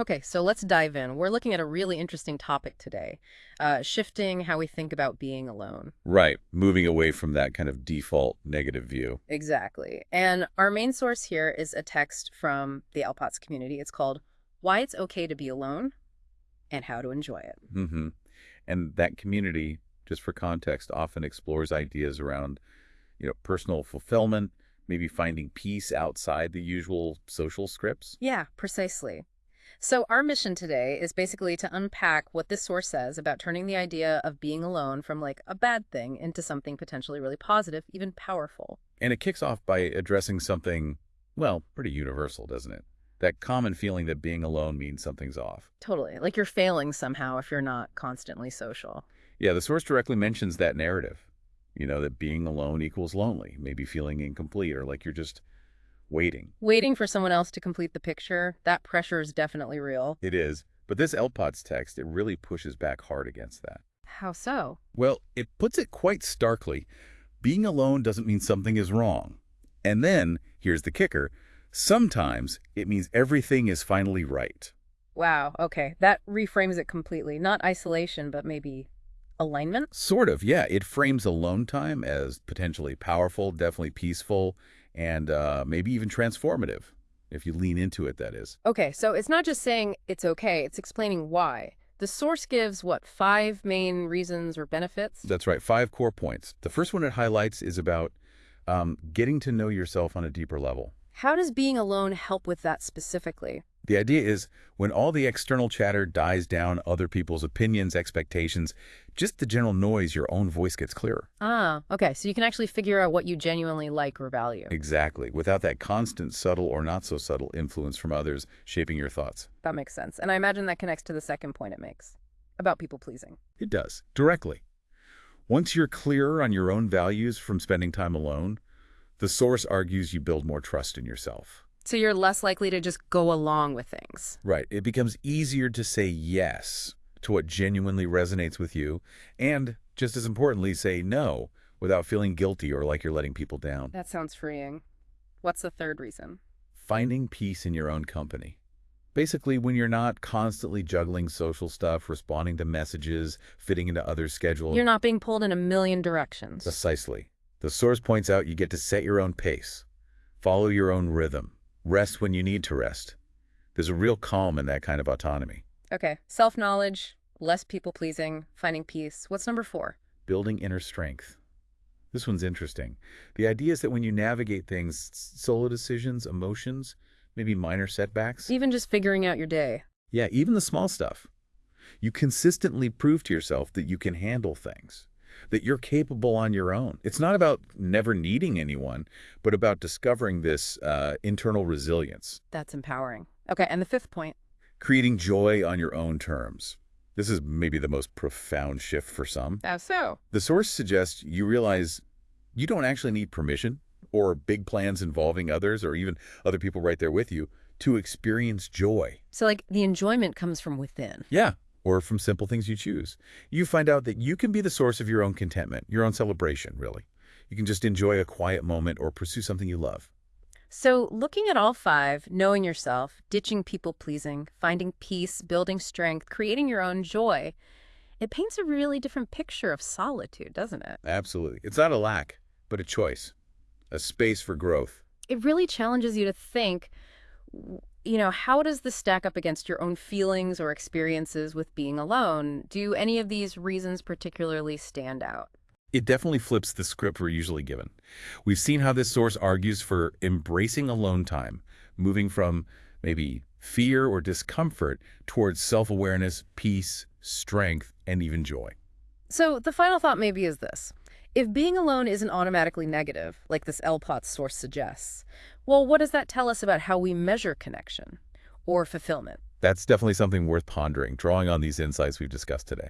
Okay, so let's dive in. We're looking at a really interesting topic today, shifting how we think about being alone. Right. Moving away from that kind of default negative view. Exactly. And our main source here is a text from the LPot's community. It's called Why It's Okay to Be Alone and How to Enjoy It. hmm And that community, just for context, often explores ideas around, personal fulfillment, maybe finding peace outside the usual social scripts. Yeah, precisely. So our mission today is basically to unpack what this source says about turning the idea of being alone from like a bad thing into something potentially really positive, even powerful. And it kicks off by addressing something, well, pretty universal, doesn't it? That common feeling that being alone means something's off. Totally. Like you're failing somehow if you're not constantly social. Yeah, the source directly mentions that narrative, that being alone equals lonely, maybe feeling incomplete or like you're just waiting. Waiting for someone else to complete the picture, that pressure is definitely real. It is. But this LPot's text, it really pushes back hard against that. How so? Well, it puts it quite starkly. Being alone doesn't mean something is wrong. And then, here's the kicker, sometimes it means everything is finally right. Wow, okay. That reframes it completely. Not isolation, but maybe alignment? Sort of, yeah. It frames alone time as potentially powerful, definitely peaceful, and maybe even transformative, if you lean into it, that is. Okay, so it's not just saying it's okay, it's explaining why. The source gives, what, 5 main reasons or benefits? That's right, 5 core points. The first one it highlights is about getting to know yourself on a deeper level. How does being alone help with that specifically? The idea is when all the external chatter dies down, other people's opinions, expectations, just the general noise, your own voice gets clearer. Ah, okay, so you can actually figure out what you genuinely like or value. Exactly, without that constant, subtle or not so subtle influence from others shaping your thoughts. That makes sense. And I imagine that connects to the second point it makes about people pleasing. It does, directly. Once you're clearer on your own values from spending time alone, the source argues you build more trust in yourself. So you're less likely to just go along with things. Right. It becomes easier to say yes to what genuinely resonates with you, and just as importantly, say no without feeling guilty or like you're letting people down. That sounds freeing. What's the third reason? Finding peace in your own company. Basically, when you're not constantly juggling social stuff, responding to messages, fitting into others' schedules. You're not being pulled in a million directions. Precisely. The source points out you get to set your own pace, follow your own rhythm, rest when you need to rest. There's a real calm in that kind of autonomy. Okay, self-knowledge, less people-pleasing, finding peace. What's number 4? Building inner strength. This one's interesting. The idea is that when you navigate things, solo decisions, emotions, maybe minor setbacks. Even just figuring out your day. Yeah, even the small stuff. You consistently prove to yourself that you can handle things, that you're capable on your own. It's not about never needing anyone, but about discovering this internal resilience. That's empowering. Okay, and the 5th point? Creating joy on your own terms. This is maybe the most profound shift for some. How so? The source suggests you realize you don't actually need permission or big plans involving others or even other people right there with you to experience joy. So like the enjoyment comes from within. Yeah, or from simple things you choose. You find out that you can be the source of your own contentment, your own celebration, really. You can just enjoy a quiet moment or pursue something you love. So looking at all 5, knowing yourself, ditching people-pleasing, finding peace, building strength, creating your own joy, it paints a really different picture of solitude, doesn't it? Absolutely. It's not a lack, but a choice, a space for growth. It really challenges you to think, how does this stack up against your own feelings or experiences with being alone? Do any of these reasons particularly stand out? It definitely flips the script we're usually given. We've seen how this source argues for embracing alone time, moving from maybe fear or discomfort towards self-awareness, peace, strength, and even joy. So the final thought maybe is this. If being alone isn't automatically negative, like this LPOT source suggests, well, what does that tell us about how we measure connection or fulfillment? That's definitely something worth pondering, drawing on these insights we've discussed today.